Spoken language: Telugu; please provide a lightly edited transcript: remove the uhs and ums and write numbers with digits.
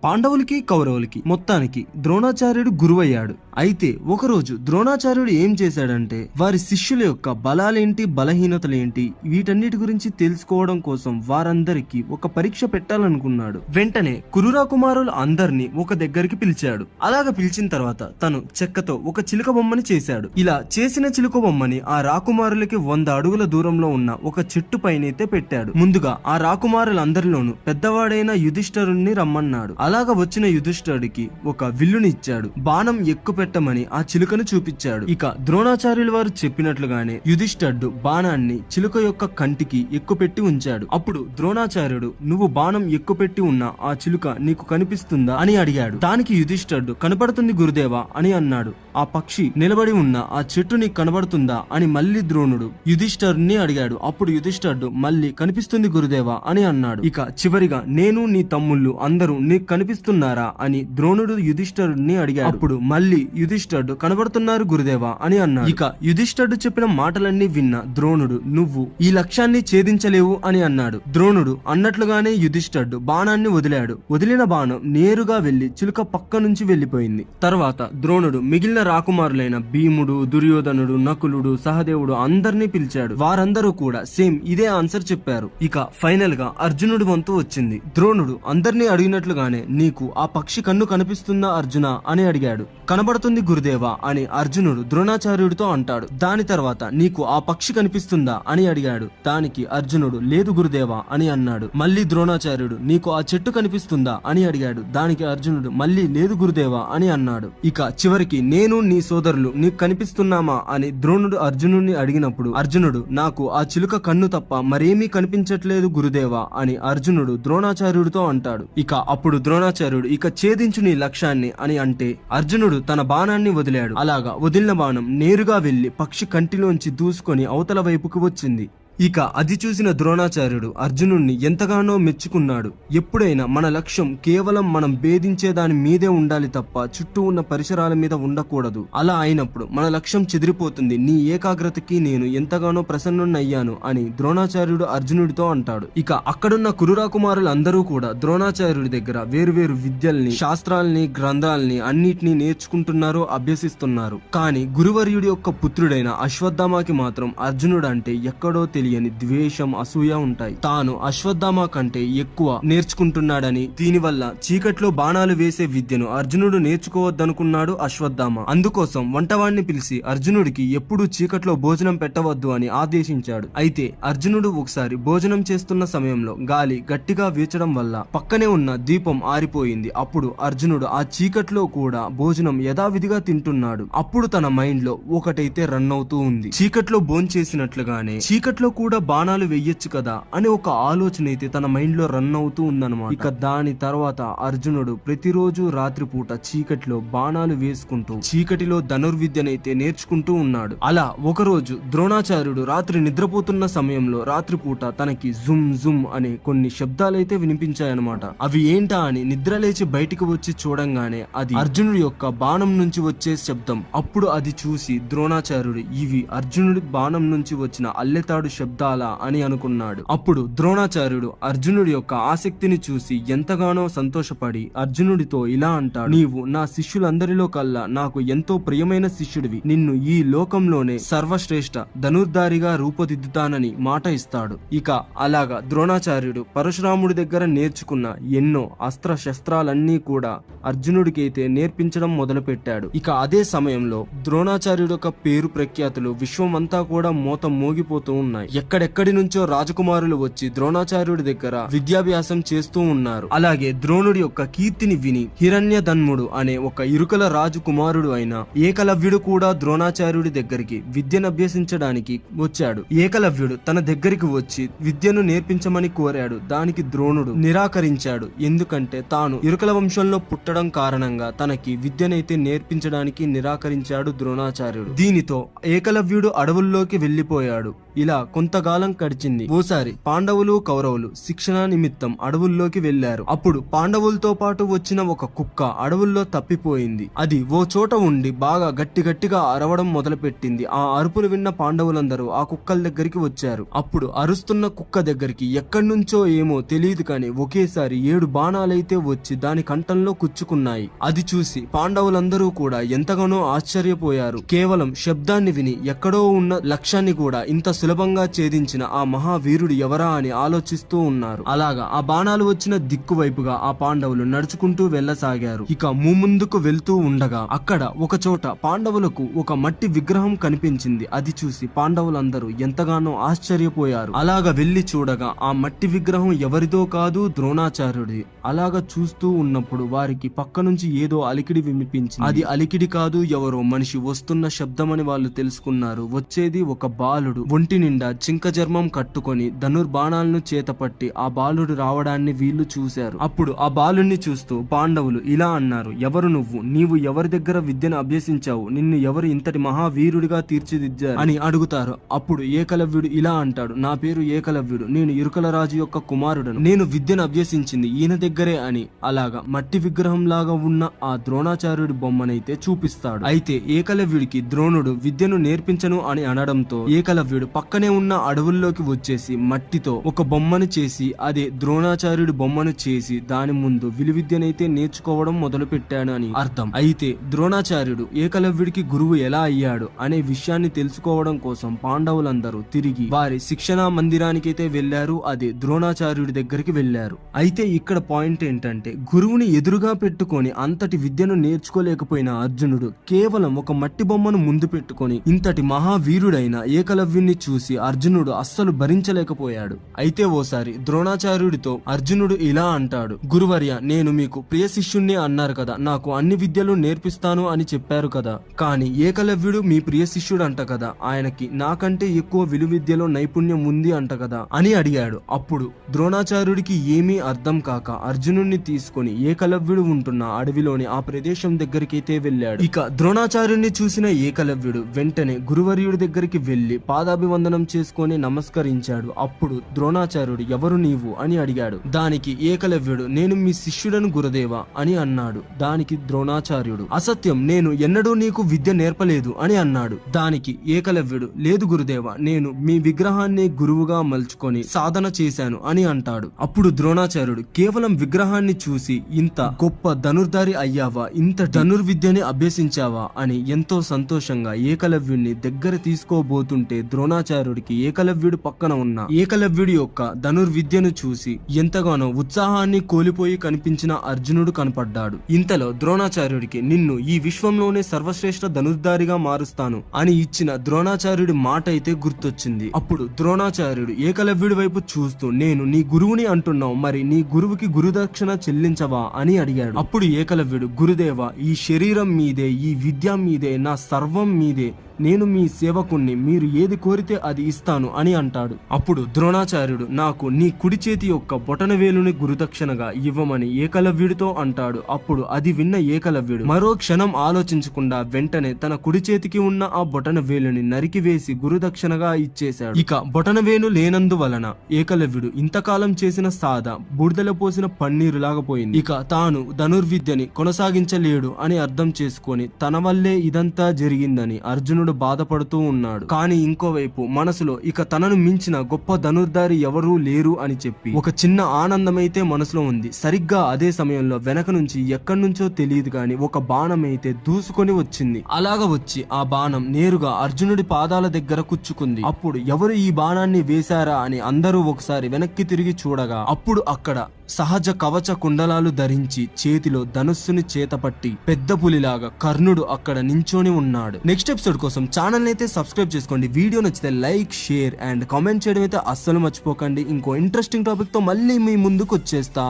పాండవులకి కౌరవులకి మొత్తానికి ద్రోణాచార్యుడు గురువయ్యాడు. అయితే ఒకరోజు ద్రోణాచార్యుడు ఏం చేశాడంటే వారి శిష్యుల యొక్క బలాలేంటి బలహీనతలేంటి వీటన్నిటి గురించి తెలుసుకోవడం కోసం వారందరికీ ఒక పరీక్ష పెట్టాలనుకున్నాడు. వెంటనే కురురా కుమారులు అందరినీ ఒక దగ్గరికి పిలిచాడు. అలాగ పిలిచిన తర్వాత తను చెక్కతో ఒక చిలుక బొమ్మని చేశాడు. ఇలా చేసిన చిలుక బొమ్మని ఆ రాకుమారులకి 100 అడుగుల దూరంలో ఉన్న ఒక చెట్టు పైనైతే పెట్టాడు. ముందుగా ఆ రాకుమారులందరిలోనూ పెద్దవాడైన యుధిష్ఠిరుణ్ణి రమ్మన్నాడు. అలాగ వచ్చిన యుధిష్ఠిరుడికి ఒక విల్లుని ఇచ్చాడు. బాణం ఎక్కుపెట్టమని ఆ చిలుకను చూపించాడు. ఇక ద్రోణాచార్యుల వారు చెప్పినట్లుగానే యుధిష్ఠిరుడు బాణాన్ని చిలుక యొక్క కంటికి ఎక్కుపెట్టి ఉంచాడు. అప్పుడు ద్రోణాచార్యుడు నువ్వు బాణం ఎక్కుపెట్టి ఉన్న ఆ చిలుక నీకు కనిపిస్తుందా అని అడిగాడు. దానికి యుధిష్ఠిరుడు కనపడుతుంది గురుదేవా అని అన్నాడు. ఆ పక్షి నిలబడి ఉన్న ఆ చెట్టు నీకు కనబడుతుందా అని మళ్ళీ ద్రోణుడు యుధిష్ఠిరుడిని అడిగాడు. అప్పుడు యుధిష్ఠిరుడు మళ్ళీ కనిపిస్తుంది గురుదేవా అని అన్నాడు. ఇక చివరిగా నేను నీ తమ్ముళ్ళు అందరూ నీకు కనిపిస్తున్నారా అని ద్రోణుడు యుధిష్ఠిరుడిని అడిగాడు. అప్పుడు మళ్ళీ యుధిష్ఠిరుడు కనబడుతున్నారు గురుదేవా అని అన్నాడు. ఇక యుధిష్ఠిరుడు చెప్పిన మాటలన్నీ విన్న ద్రోణుడు నువ్వు ఈ లక్ష్యాన్ని ఛేదించలేవు అని అన్నాడు. ద్రోణుడు అన్నట్లుగానే యుధిష్ఠిరుడు బాణాన్ని వదిలాడు. వదిలిన బాణం నేరుగా వెళ్లి చిలుక పక్క నుంచి వెళ్లిపోయింది. తర్వాత ద్రోణుడు మిగిలిన రాకుమారులైన భీముడు, దుర్యోధనుడు, నకులుడు, సహదేవుడు అందరినీ పిలిచాడు. వారందరూ కూడా సేమ్ ఇదే ఆన్సర్ చెప్పారు. ఇక ఫైనల్ గా అర్జునుడి వంతు వచ్చింది. ద్రోణుడు అందరినీ అడిగినట్లుగానే నీకు ఆ పక్షి కన్ను కనిపిస్తుందా అర్జున అని అడిగాడు. కనబడుతుంది గురుదేవా అని అర్జునుడు ద్రోణాచార్యుడితో అంటాడు. దాని తర్వాత నీకు ఆ పక్షి కనిపిస్తుందా అని అడిగాడు. దానికి అర్జునుడు లేదు గురుదేవా అని అన్నాడు. మళ్ళీ ద్రోణాచార్యుడు నీకు ఆ చెట్టు కనిపిస్తుందా అని అడిగాడు. దానికి అర్జునుడు మళ్ళీ లేదు గురుదేవా అని అన్నాడు. ఇక చివరికి నేను నీ సోదరులు నీకు కనిపిస్తున్నామా అని ద్రోణుడు అర్జునుడిని అడిగినప్పుడు అర్జునుడు నాకు ఆ చిలుక కన్ను తప్ప మరేమీ కనిపించట్లేదు గురుదేవా అని అర్జునుడు ద్రోణాచార్యుడితో అంటాడు. ఇక అప్పుడు ద్రోణాచార్యుడు ఇక ఛేదించు నీ లక్ష్యాన్ని అని అంటే అర్జునుడు తన బాణాన్ని వదిలాడు. అలాగా వదిలిన బాణం నేరుగా వెళ్లి పక్షి కంటిలోంచి దూసుకొని అవతల వైపుకు వచ్చింది. ఇక అది చూసిన ద్రోణాచార్యుడు అర్జునుడిని ఎంతగానో మెచ్చుకున్నాడు. ఎప్పుడైనా మన లక్ష్యం కేవలం మనం భేదించే దాని మీదే ఉండాలి తప్ప చుట్టూ ఉన్న పరిసరాల మీద ఉండకూడదు. అలా అయినప్పుడు మన లక్ష్యం చెదిరిపోతుంది. నీ ఏకాగ్రతకి నేను ఎంతగానో ప్రసన్నున్నయ్యాను అని ద్రోణాచార్యుడు అర్జునుడితో అంటాడు. ఇక అక్కడున్న కురురా కుమారులందరూ కూడా ద్రోణాచార్యుడి దగ్గర వేరువేరు విద్యల్ని, శాస్త్రాల్ని, గ్రంథాలని అన్నిటినీ నేర్చుకుంటున్నారు, అభ్యసిస్తున్నారు. కానీ గురువర్యుడి యొక్క పుత్రుడైన అశ్వత్థామకి మాత్రం అర్జునుడు అంటే ఎక్కడో తెలియని ద్వేషం, అసూయ ఉంటాయి. తాను అశ్వత్థామ కంటే ఎక్కువ నేర్చుకుంటున్నాడని, దీనివల్ల చీకట్లో బాణాలు వేసే విద్యను అర్జునుడు నేర్చుకోవద్దనుకున్నాడు అశ్వత్థామ. అందుకోసం వంటవాణ్ణి పిలిచి అర్జునుడికి ఎప్పుడూ చీకట్లో భోజనం పెట్టవద్దు అని ఆదేశించాడు. అయితే అర్జునుడు ఒకసారి భోజనం చేస్తున్న సమయంలో గాలి గట్టిగా వీచడం వల్ల పక్కనే ఉన్న దీపం ఆరిపోయింది. అప్పుడు అర్జునుడు ఆ చీకట్లో కూడా భోజనం యథావిధిగా తింటున్నాడు. అప్పుడు తన మైండ్ లో ఒకటైతే రన్ అవుతూ ఉంది. చీకట్లో భోంచేసినట్లుగానే చీకట్లో కూడా బాణాలు వెయ్యొచ్చు కదా అని ఒక ఆలోచన అయితే తన మైండ్ లో రన్ అవుతూ ఉందన్నమాట. ఇక దాని తర్వాత అర్జునుడు ప్రతిరోజు రాత్రిపూట చీకటిలో బాణాలు వేసుకుంటూ చీకటిలో ధనుర్విద్యనైతే నేర్చుకుంటూ ఉన్నాడు. అలా ఒకరోజు ద్రోణాచార్యుడు రాత్రి నిద్రపోతున్న సమయంలో రాత్రిపూట తనకి జుమ్ జుమ్ అనే కొన్ని శబ్దాలైతే వినిపించాయన్నమాట. అవి ఏంటా అని నిద్రలేచి బయటికి వచ్చి చూడంగానే అది అర్జునుడి యొక్క బాణం నుంచి వచ్చే శబ్దం. అప్పుడు అది చూసి ద్రోణాచార్యుడు ఇవి అర్జునుడి బాణం నుంచి వచ్చిన అల్లెతాడు శబ్దాలా అని అనుకున్నాడు. అప్పుడు ద్రోణాచార్యుడు అర్జునుడి యొక్క ఆసక్తిని చూసి ఎంతగానో సంతోషపడి అర్జునుడితో ఇలా అంటాడు, నీవు నా శిష్యులందరిలో కల్లా నాకు ఎంతో ప్రియమైన శిష్యుడివి. నిన్ను ఈ లోకంలోనే సర్వశ్రేష్ఠ ధనుర్ధారిగా రూపుదిద్దుతానని మాట ఇస్తాడు. ఇక అలాగా ద్రోణాచార్యుడు పరశురాముడి దగ్గర నేర్చుకున్న ఎన్నో అస్త్ర శస్త్రాలన్నీ కూడా అర్జునుడికి అయితే నేర్పించడం మొదలుపెట్టాడు. ఇక అదే సమయంలో ద్రోణాచార్యుడు యొక్క పేరు ప్రఖ్యాతులు విశ్వమంతా కూడా మోత మోగిపోతూ ఉన్నాయి. ఎక్కడెక్కడి నుంచో రాజకుమారులు వచ్చి ద్రోణాచార్యుడి దగ్గర విద్యాభ్యాసం చేస్తూ ఉన్నారు. అలాగే ద్రోణుడి యొక్క కీర్తిని విని హిరణ్యధన్ముడు అనే ఒక ఇరుకల రాజకుమారుడు అయిన ఏకలవ్యుడు కూడా ద్రోణాచార్యుడి దగ్గరికి విద్యను అభ్యసించడానికి వచ్చాడు. ఏకలవ్యుడు తన దగ్గరికి వచ్చి విద్యను నేర్పించమని కోరాడు. దానికి ద్రోణుడు నిరాకరించాడు. ఎందుకంటే తాను ఇరుకల వంశంలో పుట్టడం కారణంగా తనకి విద్యనైతే నేర్పించడానికి నిరాకరించాడు ద్రోణాచార్యుడు. దీనితో ఏకలవ్యుడు అడవుల్లోకి వెళ్లిపోయాడు. ఇలా కొంతకాలం గడిచింది. ఓసారి పాండవులు కౌరవులు శిక్షణ నిమిత్తం అడవుల్లోకి వెళ్లారు. అప్పుడు పాండవులతో పాటు వచ్చిన ఒక కుక్క అడవుల్లో తప్పిపోయింది. అది ఓ చోట ఉండి బాగా గట్టిగా అరవడం మొదలుపెట్టింది. ఆ అరుపులు విన్న పాండవులందరూ ఆ కుక్కల దగ్గరికి వచ్చారు. అప్పుడు అరుస్తున్న కుక్క దగ్గరికి ఎక్కడి నుంచో ఏమో తెలియదు కానీ ఒకేసారి 7 బాణాలైతే వచ్చి దాని కంఠంలో కుచ్చుకున్నాయి. అది చూసి పాండవులందరూ కూడా ఎంతగానో ఆశ్చర్యపోయారు. కేవలం శబ్దాన్ని విని ఎక్కడో ఉన్న లక్ష్యాన్ని కూడా ఇంత సులభంగా ఛేదించిన ఆ మహావీరుడు ఎవరా అని ఆలోచిస్తూ ఉన్నారు. అలాగా ఆ బాణాలు వచ్చిన దిక్కు వైపుగా ఆ పాండవులు నడుచుకుంటూ వెళ్ళసాగారు. ఇక ముందుకు వెళ్తూ ఉండగా అక్కడ ఒక చోట పాండవులకు ఒక మట్టి విగ్రహం కనిపించింది. అది చూసి పాండవులందరూ ఎంతగానో ఆశ్చర్యపోయారు. అలాగా వెళ్లి చూడగా ఆ మట్టి విగ్రహం ఎవరిదో కాదు, ద్రోణాచార్యుడి. అలాగా చూస్తూ ఉన్నప్పుడు వారికి పక్క నుంచి ఏదో అలికిడి వినిపించింది. అది అలికిడి కాదు, ఎవరో మనిషి వస్తున్న శబ్దమని వాళ్ళు తెలుసుకున్నారు. వచ్చేది ఒక బాలుడు, ఒంటి నిండా చింక చర్మం కట్టుకొని ధనుర్బాణాలను చేతపట్టి ఆ బాలుడు రావడాన్ని వీళ్ళు చూశారు. అప్పుడు ఆ బాలుణ్ణి చూస్తూ పాండవులు ఇలా అన్నారు, ఎవరు నువ్వు? నీవు ఎవరి దగ్గర విద్యను అభ్యసించావు? నిన్ను ఎవరు ఇంతటి మహావీరుడిగా తీర్చిదిద్దారు అని అడుగుతారు. అప్పుడు ఏకలవ్యుడు ఇలా అంటాడు, నా పేరు ఏకలవ్యుడు, నేను ఇరుకల రాజు యొక్క కుమారుడను, నేను విద్యను అభ్యసించింది ఈయన దగ్గరే అని అలాగా మట్టి విగ్రహం లాగా ఉన్న ఆ ద్రోణాచార్యుడి బొమ్మనైతే చూపిస్తాడు. అయితే ఏకలవ్యుడికి ద్రోణుడు విద్యను నేర్పించను అని అనడంతో ఏకలవ్యుడు పక్కనే ఉన్న అడవుల్లోకి వచ్చేసి మట్టితో ఒక బొమ్మను చేసి అదే ద్రోణాచార్యుడి బొమ్మను చేసి దాని ముందు విలువిద్యనైతే నేర్చుకోవడం మొదలు పెట్టాడు అని అర్థం. అయితే ద్రోణాచార్యుడు ఏకలవ్యుడికి గురువు ఎలా అయ్యాడు అనే విషయాన్ని తెలుసుకోవడం కోసం పాండవులందరూ తిరిగి వారి శిక్షణా మందిరానికైతే వెళ్లారు. అదే ద్రోణాచార్యుడి దగ్గరికి వెళ్లారు. అయితే ఇక్కడ పాయింట్ ఏంటంటే గురువుని ఎదురుగా పెట్టుకొని అంతటి విద్యను నేర్చుకోలేకపోయిన అర్జునుడు కేవలం ఒక మట్టి బొమ్మను ముందు పెట్టుకొని ఇంతటి మహావీరుడైన ఏకలవ్యుణ్ణి చూసి అర్జునుడు అస్సలు భరించలేకపోయాడు. అయితే ఓసారి ద్రోణాచార్యుడితో అర్జునుడు ఇలా అంటాడు, గురువర్య, నేను మీకు ప్రియ శిష్యుణ్ణి అన్నారు కదా, నాకు అన్ని విద్యలు నేర్పిస్తాను అని చెప్పారు కదా, కానీ ఏకలవ్యుడు మీ ప్రియ శిష్యుడు అంట కదా, ఆయనకి నాకంటే ఎక్కువ విలువిద్యలో నైపుణ్యం ఉంది అంట కదా అని అడిగాడు. అప్పుడు ద్రోణాచార్యుడికి ఏమీ అర్థం కాక అర్జునుడిని తీసుకొని ఏకలవ్యుడు ఉంటున్న అడవిలోని ఆ ప్రదేశం దగ్గరికైతే వెళ్ళాడు. ఇక ద్రోణాచార్యుడిని చూసిన ఏకలవ్యుడు వెంటనే గురువర్యుడి దగ్గరికి వెళ్లి పాదాభివందనం చేసుకొని నమస్కరించాడు. అప్పుడు ద్రోణాచార్యుడు ఎవరు నీవు అని అడిగాడు. దానికి ఏకలవ్యుడు నేను మీ శిష్యుడను గురుదేవా అని అన్నాడు. దానికి ద్రోణాచార్యుడు అసత్యం, నేను ఎన్నడూ నీకు విద్య నేర్పలేదు అని అన్నాడు. దానికి ఏకలవ్యుడు లేదు గురుదేవా, నేను మీ విగ్రహాన్ని గురువుగా మలుచుకొని సాధన చేశాను అని అంటాడు. అప్పుడు ద్రోణాచార్యుడు కేవలం విగ్రహాన్ని చూసి ఇంత గొప్ప ధనుర్ధారి అయ్యావా, ఇంత ధనుర్విద్యని అభ్యసించావా అని ఎంతో సంతోషంగా ఏకలవ్యుడిని దగ్గర తీసుకోబోతుంటే ద్రోణాచార్యుడికి ఏకలవ్యుడు పక్కన ఉన్న ఏకలవ్యుడి యొక్క ధనుర్విద్యను చూసి ఎంతగానో ఉత్సాహాన్ని కోల్పోయి కనిపించిన అర్జునుడు కనపడ్డాడు. ఇంతలో ద్రోణాచార్యుడికి నిన్ను ఈ విశ్వంలోనే సర్వశ్రేష్ఠ ధనుర్ధారిగా మారుస్తాను అని ఇచ్చిన ద్రోణాచార్యుడి మాట అయితే గుర్తొచ్చింది. అప్పుడు ద్రోణాచార్యుడు ఏకలవ్యుడి వైపు చూస్తూ నేను నీ గురువుని అంటున్నావు, మరి నీ గురువుకి గురుదక్షిణ చెల్లించవా అని అడిగాడు. అప్పుడు ఏకలవ్యుడు గురుదేవా, ఈ శరీరం మీదే, ఈ విద్య మీదే, నా సర్వం మీదే, నేను మీ సేవకుణ్ణి, మీరు ఏది కోరితే అది ఇస్తాను అని అంటాడు. అప్పుడు ద్రోణాచార్యుడు నాకు నీ కుడి చేతి యొక్క బొటనవేలుని గురుదక్షిణగా ఇవ్వమని ఏకలవ్యుడితో అంటాడు. అప్పుడు అది విన్న ఏకలవ్యుడు మరో క్షణం ఆలోచించకుండా వెంటనే తన కుడి చేతికి ఉన్న ఆ బొటనవేలుని నరికివేసి గురుదక్షిణగా ఇచ్చేశాడు. ఇక బొటనవేలు లేనందువలన ఏకలవ్యుడు ఇంతకాలం చేసిన సాధ బూడిదలో పోసిన పన్నీరులాగా పోయింది. ఇక తాను ధనుర్విద్యని కొనసాగించలేడు అని అర్థం చేసుకొని తన వల్లే ఇదంతా జరిగిందని అర్జునుడు బాధపడుతూ ఉన్నాడు. కానీ ఇంకోవైపు మనసులో ఇక తనను మించిన గొప్ప ధనుర్ధారి ఎవరూ లేరు అని చెప్పి ఒక చిన్న ఆనందమైతే మనసులో ఉంది. సరిగ్గా అదే సమయంలో వెనక నుంచి ఎక్కడి నుంచో తెలియదు కానీ ఒక బాణం అయితే దూసుకొని వచ్చింది. అలాగా వచ్చి ఆ బాణం నేరుగా అర్జునుడి పాదాల దగ్గర కుచ్చుకుంది. అప్పుడు ఎవరు ఈ బాణాన్ని వేశారా అని అందరూ ఒకసారి వెనక్కి తిరిగి చూడగా అప్పుడు అక్కడ సహజ కవచ కుండలాలు ధరించి చేతిలో ధనుస్సుని చేతపట్టి పెద్ద పులిలాగా కర్ణుడు అక్కడ నించొని ఉన్నాడు. నెక్స్ట్ ఎపిసోడ్ కోసం ఛానల్ అయితే సబ్స్క్రైబ్ చేసుకోండి. వీడియో నచ్చితే లైక్, షేర్ అండ్ కామెంట్ చేయడం అయితే అస్సలు మర్చిపోకండి. ఇంకో ఇంట్రెస్టింగ్ టాపిక్ తో మళ్ళీ మీ ముందుకు వచ్చేస్తా.